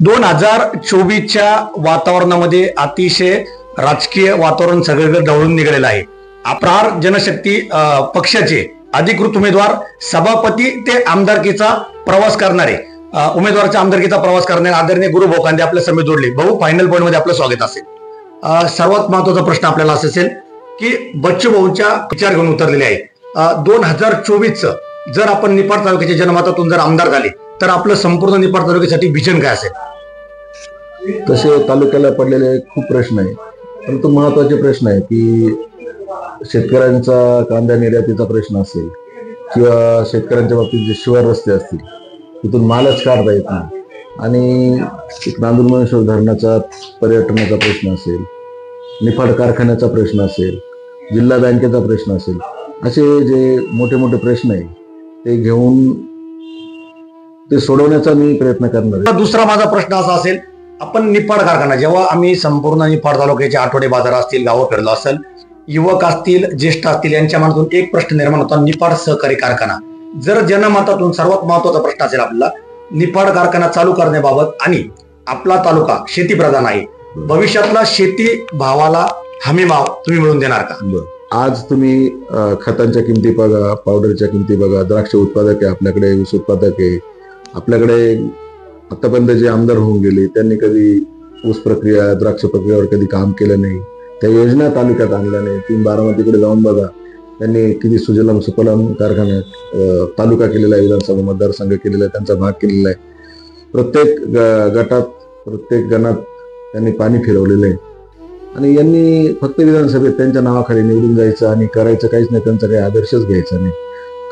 2024च्या वातावरणामध्ये अतिशय राजकीय वातावरण सगळीकडे ढवळून निघालेलं आहे. अप्रार जनशक्ती पक्षाचे अधिकृत उमेदवार सभापती ते आमदारकीचा प्रवास करणारे उमेदवाराच्या आमदारकीचा प्रवास करणारे आदरणीय गुरु भाऊ कांदे आपल्या समेत जोडले. भाऊ, फायनल पॉईंट मध्ये आपलं स्वागत असेल. सर्वात महत्वाचा प्रश्न आपल्याला असा असेल की बच्चू भाऊंच्या विचार घेऊन उतरलेले आहे. 2024 जर आपण निफाड तालुक्याच्या जनमतातून जर आमदार झाले तर आपलं संपूर्ण निफाड तालुक्यासाठी विजन काय असेल? तसे तालुक्याला पडलेले खूप प्रश्न आहे, परंतु महत्वाचे प्रश्न आहे की शेतकऱ्यांचा कांदा निर्यातीचा प्रश्न असेल किंवा शेतकऱ्यांच्या बाबतीत जे शिवार रस्ते असतील तिथून मालच काढता येत नाही, आणि नांदुरमळेश्वर धरणाचा पर्यटनाचा प्रश्न असेल, निफाड कारखान्याचा प्रश्न असेल, जिल्हा बँकेचा प्रश्न असेल, असे जे मोठे मोठे प्रश्न आहे ते घेऊन ते सोडवण्याचा मी प्रयत्न करणार आहे. दुसरा माझा प्रश्न असा असेल, आपण निफाड कारखाना जेव्हा आम्ही संपूर्ण निफाड तालुक्याचे आठवडे बाजार असतील, गावं फिरलो असेल, युवक असतील, ज्येष्ठ असतील, यांच्या मनातून एक प्रश्न निर्माण होता, निफाड सहकारी कारखाना जर जनमतातून सर्वात महत्वाचा प्रश्न असेल आपला निफाड कारखाना चालू करण्याबाबत, आणि आपला तालुका शेतीप्रधान आहे, भविष्यातला शेती भावाला हमी भाव तुम्ही मिळवून देणार का? आज तुम्ही खतांच्या किमती बघा, पावडरच्या किमती बघा, द्राक्ष उत्पादक आहे आपल्याकडे, ऊस उत्पादक आहे आपल्याकडे. आतापर्यंत जे आमदार होऊन गेले त्यांनी कधी ऊस प्रक्रिया, द्राक्ष प्रक्रियावर कधी काम केलं नाही, त्या योजना तालुक्यात आणल्या नाही. तुम्ही बारामतीकडे जाऊन बघा, त्यांनी किती सुजलाम सुफलाम कारखान्यात तालुका केलेला आहे, विधानसभा मतदारसंघ केलेला आहे, त्यांचा भाग केलेला आहे. प्रत्येक गटात, प्रत्येक गणात त्यांनी पाणी फिरवलेलं आहे, आणि यांनी फक्त विधानसभेत त्यांच्या नावाखाली निवडून जायचं आणि करायचं काहीच नाही, त्यांचा काही आदर्शच घ्यायचा नाही.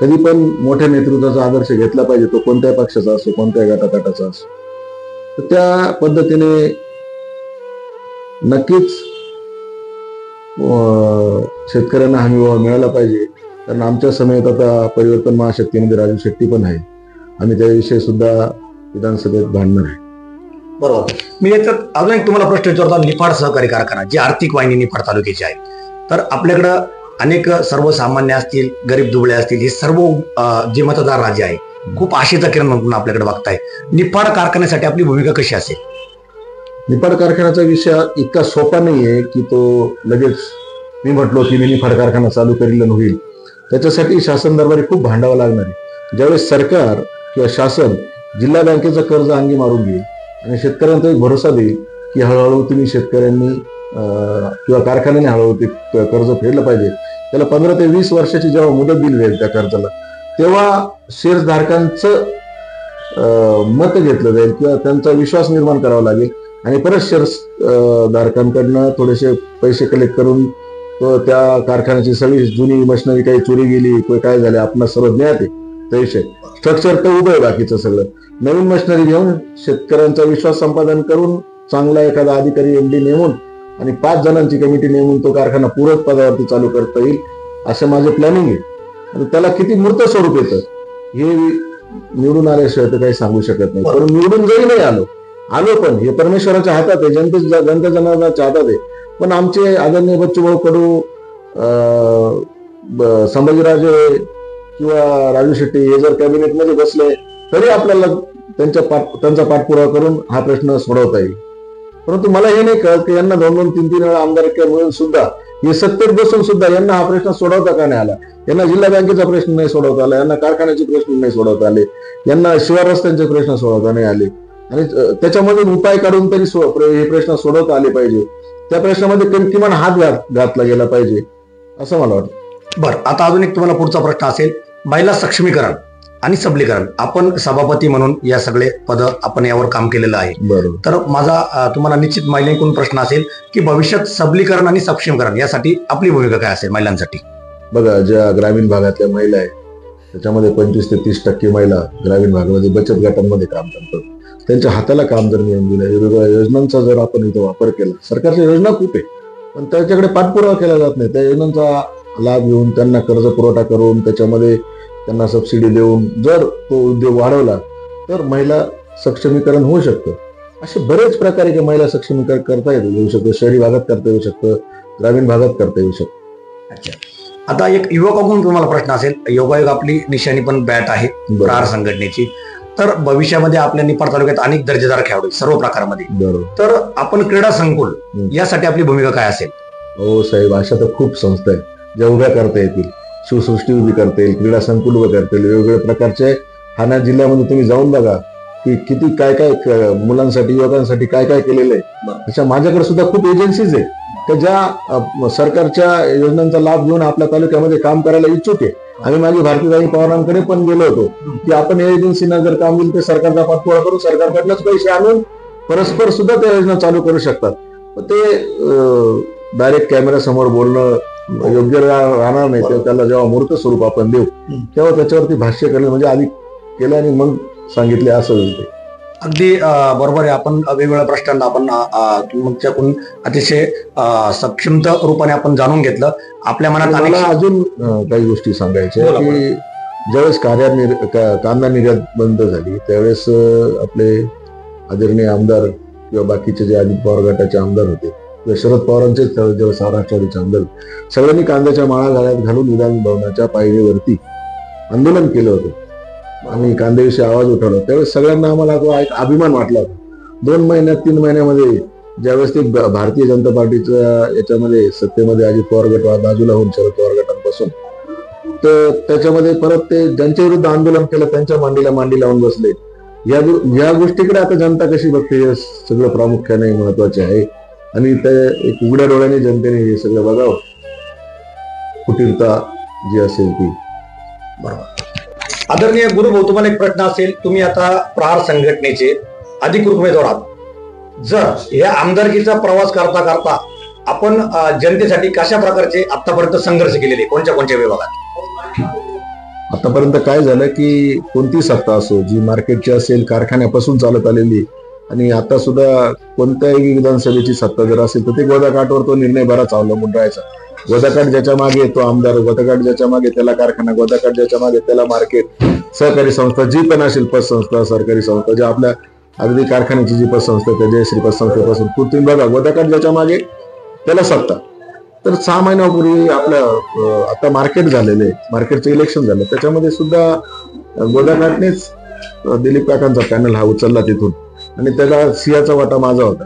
कधी पण मोठ्या नेतृत्वाचा आदर्श घेतला पाहिजे, तो कोणत्याही पक्षाचा असो, कोणत्याही गटातटाचा असो. तर त्या पद्धतीने नक्कीच शेतकऱ्यांना हमीभाव मिळाला पाहिजे, कारण आमच्या समेत आता परिवर्तन महाशक्तीमध्ये राजू शेट्टी पण आहे, आम्ही त्याविषयी सुद्धा विधानसभेत भांडणार आहे. बरोबर. मी याच्यात अजून एक तुम्हाला प्रश्न विचारतो. निफाड सहकारी कारखाना जी आर्थिक वाहिनी निफाड तालुक्याची आहे, तर आपल्याकडं अनेक सर्वसामान्य असतील, गरीब दुबळे असतील, हे सर्व जे मतदार राज्य आहे खूप आशेचा किरण म्हणून आपल्याकडे बघताय. निफाड कारखान्यासाठी आपली भूमिका कशी असेल? निफाड कारखान्याचा विषय इतका सोपा नाहीये की तो लगेच मी म्हटलो की मी निफाड कारखाना चालू करील होईल. त्याच्यासाठी शासन दरबारी खूप भांडावं लागणार आहे. ज्यावेळेस सरकार किंवा शासन जिल्हा बँकेचं कर्ज अंगी मारून घेईल आणि शेतकऱ्यांचा एक भरोसा देईल की हळूहळू तुम्ही शेतकऱ्यांनी किंवा कारखान्याने हळूहळू ते कर्ज फेडलं पाहिजे, त्याला 15 ते 20 वर्षाची जेव्हा मुदत दिली जाईल त्या कर्जाला, तेव्हा शेअरधारकांचं मत घेतलं जाईल किंवा त्यांचा विश्वास निर्माण करावा लागेल, आणि परत शेअर धारकांकडनं थोडेसे पैसे कलेक्ट करून तो त्या कारखान्याची सगळी जुनी मशिनरी काही चोरी गेली, काय झाले आपण सर्व ज्ञात आहे, त्या विषय स्ट्रक्चर तर उभं आहे, बाकीचं सगळं नवीन मशिनरी घेऊन शेतकऱ्यांचा विश्वास संपादन करून चांगला एखादा अधिकारी एमडी नेमून आणि 5 जणांची कमिटी नेमून तो कारखाना पूरक पदावरती चालू करता येईल असं माझं प्लॅनिंग आहे. आणि त्याला किती मूर्त स्वरूप येतं हे निवडून आल्याशिवाय तर काही सांगू शकत नाही. पण निवडून जरी नाही आलो पण हे परमेश्वराच्या हातात आहे, जनता जनार्दनाच्या हातात आहे. पण आमचे आदरणीय बच्चूभाऊ कडू, संभाजीराजे किंवा राजू शेट्टी हे जर कॅबिनेटमध्ये बसले तरी आपल्याला त्यांचा पाठपुरावा करून हा प्रश्न सोडवता येईल. परंतु मला हे नाही कळत की यांना 2-2, 3-3 वेळा आमदारकी मिळून सुद्धा हे सत्तेत बसून सुद्धा यांना हा प्रश्न सोडवता का नाही आला. यांना जिल्हा बँकेचा प्रश्न नाही सोडवता आला, यांना कारखान्याचे प्रश्न नाही सोडवता आले, यांना शिवार रस्त्यांचे प्रश्न सोडवता नाही आले, आणि त्याच्यामध्ये उपाय काढून तरी हे प्रश्न सोडवता आले पाहिजे. त्या प्रश्नामध्ये किमान हात घातला गेला पाहिजे असं मला वाटतं. बरं, आता अजून एक तुम्हाला पुढचा प्रश्न असेल, महिला सक्षमीकरण आणि सबलीकरण. आपण सभापती म्हणून या सगळे पद आपण यावर काम केलेलं आहे. बरोबर. तर माझा तुम्हाला निश्चित महिलांकडून प्रश्न असेल की भविष्यात सबलीकरण आणि सक्षमीकरण यासाठी आपली भूमिका काय असेल महिलांसाठी? बघा, ज्या ग्रामीण भागातल्या महिला आहेत त्याच्यामध्ये 25 ते 30% महिला ग्रामीण भागामध्ये बचत गटांमध्ये काम करतात. त्यांच्या हाताला काम जर मिळून दिलं, वेगवेगळ्या योजनांचा जर आपण इथं वापर केला, सरकारच्या योजना खूप आहे पण त्याच्याकडे पाठपुरावा केला जात नाही. त्या योजनांचा लाभ घेऊन त्यांना कर्ज पुरवठा करून त्याच्यामध्ये त्यांना सबसिडी देऊन जर तो उद्योग वाढवला तर महिला सक्षमीकरण होऊ शकतं. असे बरेच प्रकारे की महिला सक्षमीकरण करता येऊ शकतं. शहरी भागात करता येऊ शकतं, ग्रामीण भागात करता येऊ शकतं. अच्छा, आता एक युवकाकडून तुम्हाला प्रश्न असेल, योगायोग आपली निशाणी पण बॅट आहे प्रार संघटनेची, तर भविष्यामध्ये आपल्या निपाड तालुक्यात अनेक दर्जेदार खेळाडू सर्व प्रकारामध्ये. बरोबर. तर आपण क्रीडा संकुल यासाठी आपली भूमिका काय असेल? हो साहेब, अशा तर खूप संस्था आहेत ज्या उभ्या करता येतील. शिवसृष्टी उभी करता येईल, क्रीडा संकुल उभं करता येईल. वेगवेगळ्या प्रकारचे ठाणे जिल्ह्यामध्ये तुम्ही जाऊन बघा की किती काय काय मुलांसाठी युवकांसाठी काय काय केलेलं आहे. अशा माझ्याकडे सुद्धा खूप एजन्सीज आहेत त्या ज्या सरकारच्या योजनांचा लाभ घेऊन आपल्या तालुक्यामध्ये काम करायला इच्छुक आहे. आम्ही माझी भारतीताई पवारांकडे पण गेलो होतो की आपण या एजन्सीना जर काम दिलं तर सरकारचा पाठपुरावा करून सरकारकडनंच पैसे आणून परस्पर सुद्धा त्या योजना चालू करू शकतात. ते डायरेक्ट कॅमेरा समोर बोलणं योग्य राहणार नाही. तेव्हा त्याला जेव्हा मूर्त स्वरूप आपण देऊ तेव्हा त्याच्यावरती भाष्य करणं म्हणजे आधी केलं आणि मग सांगितले असं होईल. अगदी बरोबर आहे. आपण वेगवेगळ्या प्रश्नांना आपण तुमच्याकडून अतिशय सक्षम रूपाने आपण जाणून घेतलं. आपल्या मनात मला अजून काही गोष्टी सांगायच्या की ज्यावेळेस कांदा निर्यात बंद झाली त्यावेळेस आपले आदरणीय आमदार किंवा बाकीचे जे अजित पवार गटाचे आमदार होते किंवा शरद पवारांचे ज्यावेळेस राष्ट्रवादीचे आमदार सगळ्यांनी कांद्याच्या माळा गळ्यात घालून विधान भवनाच्या पायरीवरती आंदोलन केलं होतं. आम्ही कांद्याविषयी आवाज उठवला त्यावेळेस सगळ्यांना आम्हाला तो एक अभिमान वाटला. 2 महिन्यात 3 महिन्यामध्ये ज्यावेळेस ते भारतीय जनता पार्टीच्या याच्यामध्ये सत्तेमध्ये अजित पवार गट बाजूला होऊन शरद पवार गटांपासून तर त्याच्यामध्ये परत ते ज्यांच्या विरुद्ध आंदोलन केलं त्यांच्या मांडी लावून बसले. या गोष्टीकडे आता जनता कशी बघते हे सगळं प्रामुख्याने महत्वाचे आहे आणि ते एक उघड्या डोळ्याने जनतेने हे सगळं बघावं. फुटीरता जी असेल ती. बरोबर. आदरणीय गुरुभाऊ, तुम्हाला एक प्रश्न असेल. तुम्ही आता प्रहार संघटनेचे अधिकृत उमेदवार आहात. जर या आमदारकीचा प्रवास करता करता आपण जनतेसाठी कशा प्रकारचे आतापर्यंत संघर्ष केलेले कोणत्या विभागात? आतापर्यंत काय झालं की कोणती सत्ता असो जी मार्केटची असेल कारखान्यापासून चालत आलेली आणि आता सुद्धा कोणत्याही विधानसभेची सत्ता जर असेल तर ते गोदाकाठवर तो निर्णय बराच अवलंबून राहायचा. गोदाकाठ ज्याच्या मागे तो आमदार, गोदाकाठ ज्याच्या मागे त्याला कारखाना, गोदाकाठ ज्याच्या मागे त्याला मार्केट, सहकारी संस्था जी पण असेल पतसंस्था सरकारी संस्था ज्या आपल्या अगदी कारखान्याची जी पतसंस्था त्या जयश्री पतसंस्थेपासून तुम्ही बघा गोदाकाठ ज्याच्या मागे त्याला सत्ता. तर 6 महिन्यापूर्वी आपल्या आता मार्केट झालेले मार्केटचं इलेक्शन झालं त्याच्यामध्ये सुद्धा गोदाकाठनेच दिलीप काकांचा पॅनल हा उचलला तिथून आणि त्याला सिंहाचा वाटा माझा होता.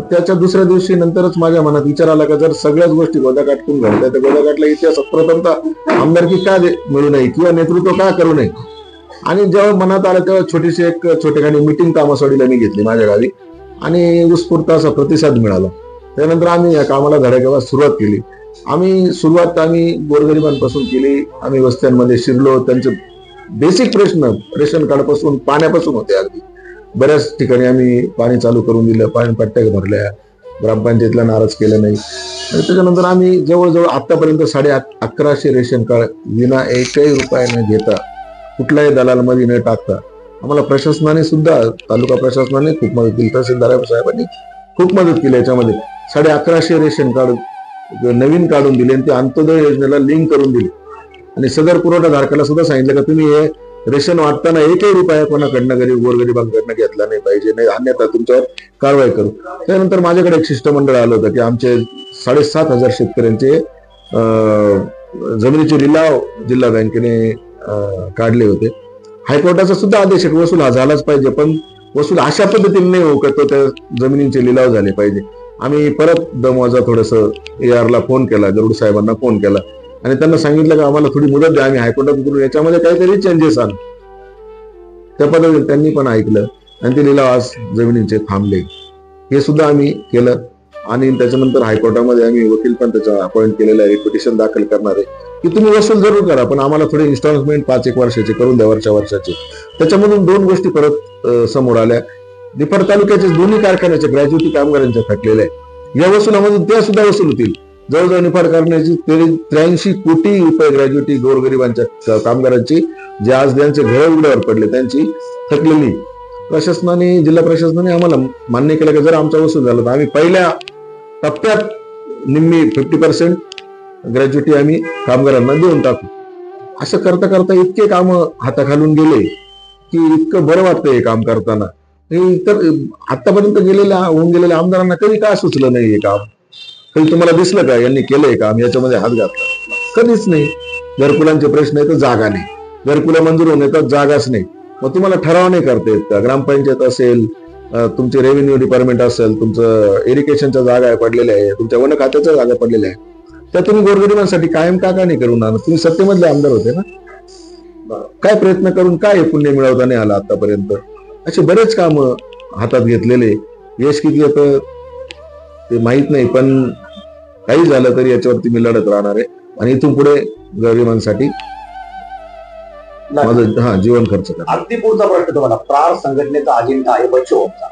त्याच्या दुसऱ्या दिवशी नंतरच माझ्या मनात विचार आला का जर सगळ्याच गोष्टी गोदाकाठून घडल्या तर गोदाकाठला इतिहासात प्रथमतः आमदारकी का मिळू नये किंवा नेतृत्व का करू नये. आणि जेव्हा मनात आलं तेव्हा छोटीशी एक छोटेखानी मिटिंग तामसवाडीला मी घेतली माझ्या गावी आणि उत्स्फूर्त असा प्रतिसाद मिळाला. त्यानंतर आम्ही या कामाला धडाक्याला सुरुवात केली. आम्ही गोरगरिबांपासून केली. आम्ही वस्त्यांमध्ये शिरलो. त्यांचे बेसिक प्रश्न रेशन कार्डपासून पाण्यापासून होते. अगदी बऱ्याच ठिकाणी आम्ही पाणी चालू करून दिलं, पाणी पट्ट्या भरल्या, ग्रामपंचायतीला नाराज केलं नाही. आणि त्याच्यानंतर आम्ही जवळजवळ आतापर्यंत 1150 रेशन कार्ड विना एकही रुपया न घेता कुठल्याही दलालमध्ये न टाकता आम्हाला प्रशासनाने सुद्धा तालुका प्रशासनाने खूप मदत केली. तहसीलदार साहेबांनी खूप मदत केली. याच्यामध्ये 1150 रेशन कार्ड नवीन काढून दिले आणि ते अंत्योदय योजनेला लिंक करून दिले आणि सदर पुरवठाधारकाला सुद्धा सांगितलं का तुम्ही हे रेशन वाटताना एकही रुपया कोणाकडनं गोरगरिबांकडनं घेतला नाही पाहिजे, नाही अन्यथा तुमच्यावर कारवाई करू. त्यानंतर माझ्याकडे एक शिष्टमंडळ आलं होतं की आमचे 7,500 शेतकऱ्यांचे जमिनीचे लिलाव जिल्हा बँकेने काढले होते. हायकोर्टाचा सुद्धा आदेश आहे वसूल हा झालाच पाहिजे पण वसूल अशा पद्धतीने नाही हो का तो त्या जमिनींचे लिलाव झाले पाहिजे. आम्ही परत दमवाजा थोडस AR फोन केला, गरुड साहेबांना फोन केला आणि त्यांना सांगितलं की आम्हाला थोडी मुदत द्या, आम्ही हायकोर्टात करून याच्यामध्ये काहीतरी चेंजेस आण. त्या पद्धतीने त्यांनी पण ऐकलं आणि ते लिलाव आज जमिनींचे थांबले. हे सुद्धा आम्ही केलं आणि त्याच्यानंतर हायकोर्टामध्ये आम्ही वकील पण त्याचा अपॉइंट केलेला आहे, पिटिशन दाखल करणार आहे की तुम्ही वसूल जरूर करा पण आम्हाला थोडे इन्स्टॉलमेंट 5-1 वर्षाचे करून द्या, वर्षाचे. त्याच्यामधून 2 गोष्टी परत समोर आल्या. निफाड तालुक्याचे दोन्ही कारखान्याचे ग्रॅज्युटी कामगारांच्या थकलेल्या आहे. या वसुलामधून त्या सुद्धा वसूल होतील. जवळजवळ निफाड कारखान्याची 83 कोटी रुपये ग्रॅज्युटी गोरगरिबांच्या कामगारांची जे आज त्यांचे घर उघड्यावर पडले त्यांची थकलेली. प्रशासनाने जिल्हा प्रशासनाने आम्हाला मान्य केलं की जर आमचा वसूल झाला तर आम्ही पहिल्या टप्प्यात निम्मी 50% ग्रॅज्युटी आम्ही कामगारांना देऊन टाकू. असं करता करता इतके काम हाताखालून गेले की इतकं बरं वाटतं हे काम करताना. तर आतापर्यंत होऊन गेलेल्या आमदारांना कधी काय सुचलं नाही हे काम? कधी तुम्हाला दिसलं का यांनी केलंय काम, याच्यामध्ये हात घातला? कधीच नाही. घरकुलांचे प्रश्न आहेत तर जागा नाही, घरकुला मंजूर होऊन येतात जागाच नाही. मग तुम्हाला ठराव नाही करता येत का? ग्रामपंचायत असेल, तुमचे रेव्हेन्यू डिपार्टमेंट असेल, तुमचं इरिगेशनच्या जागा पडलेल्या आहे, तुमच्या वन खात्याच्या जागा पडलेल्या आहे, त्या तुम्ही गोरगरिबांसाठी कायम का नाही करून आणत? तुम्ही सत्तेमधले आमदार होते ना, काय प्रयत्न करून काय पुण्य मिळवता नाही आला आतापर्यंत? असे बरेच काम हातात घेतलेले, यश किती येतं ते माहित नाही, पण काही झालं तरी याच्यावरती मी लढत राहणार आहे आणि इथून पुढे गरिबांसाठी माझं जीवन खर्च करणार. अगदी पुढचा प्रश्न तुम्हाला, प्रार संघटनेचा अजेंडा आहे बच्चूभाऊचा,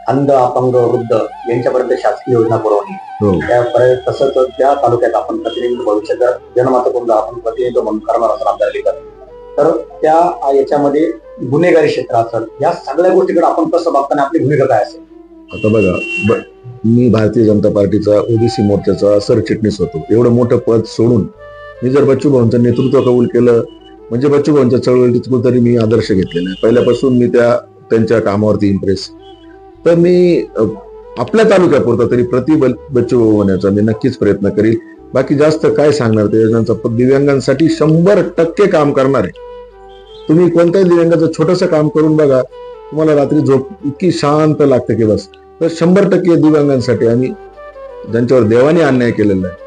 अंध, अपंग, वृद्ध यांच्यापर्यंत शासकीय योजना पुरवणे. त्यापर्यंत तसंच त्या तालुक्यात आपण प्रतिनिधित्व भविष्यात जन्ममातृ आपण प्रतिनिधित्व म्हणून करणार असं आमदार तर त्या याच्यामध्ये गुन्हेगारी क्षेत्र असेल, या सगळ्या गोष्टीकडे आपण कसं बघताना आपली भूमिका काय असेल? आता बघा, मी भारतीय जनता पार्टीचा ओबीसी मोर्चाचा सरचिटणीस होतो. एवढं मोठं पद सोडून मी जर बच्चूभाऊंचं नेतृत्व कबूल केलं म्हणजे बच्चूभाऊंच्या चळवळीत कुठेतरी मी आदर्श घेतलेला आहे. पहिल्यापासून मी त्यांच्या कामावरती इम्प्रेस. तर मी आपल्या तालुक्यापुरता तरी बच्चूभाऊ होण्याचा मी नक्कीच प्रयत्न करील. बाकी जास्त काय सांगणार त्या योजनांचा. दिव्यांगांसाठी 100% काम करणार आहे. तुम्ही कोणत्याही दिव्यांगाचं छोटंसं काम करून बघा, तुम्हाला रात्री झोप इतकी शांत लागते की बस. तर 100% दिव्यांगांसाठी आम्ही ज्यांच्यावर देवाने अन्याय केलेला आहे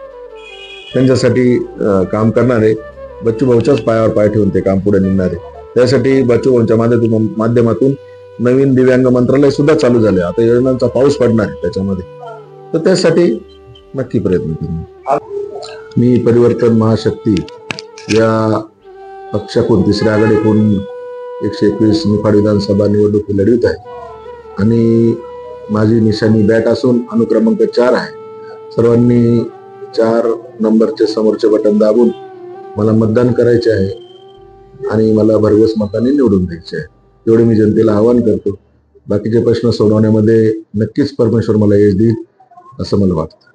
त्यांच्यासाठी काम करणार आहे. बच्चूभाऊच्याच पायावर पाय ठेवून ते काम पुढे निघणार आहे. त्यासाठी बच्चूभाऊंच्या माध्यमातून नवीन दिव्यांग मंत्रालय सुद्धा चालू झाले. आता योजनांचा पाऊस पडणार आहे त्याच्यामध्ये, तर त्यासाठी नक्की प्रयत्न करू. मी परिवर्तन महाशक्ती या पक्षाकडून तिसऱ्या आघाडीकडून 121 निफाड विधानसभा निवडणूक लढवित आहे आणि माझी निशाणी बॅट असून अनुक्रमांक 4 आहे. सर्वांनी 4 नंबरचे समोरचे बटन दाबून मला मतदान करायचे आहे आणि मला भरघोस मताने निवडून द्यायचे आहे. एवढे मी जनतेला आवाहन करतो. बाकीचे प्रश्न सोडवण्यामध्ये नक्कीच परमेश्वर मला यश देईल असं मला वाटतं.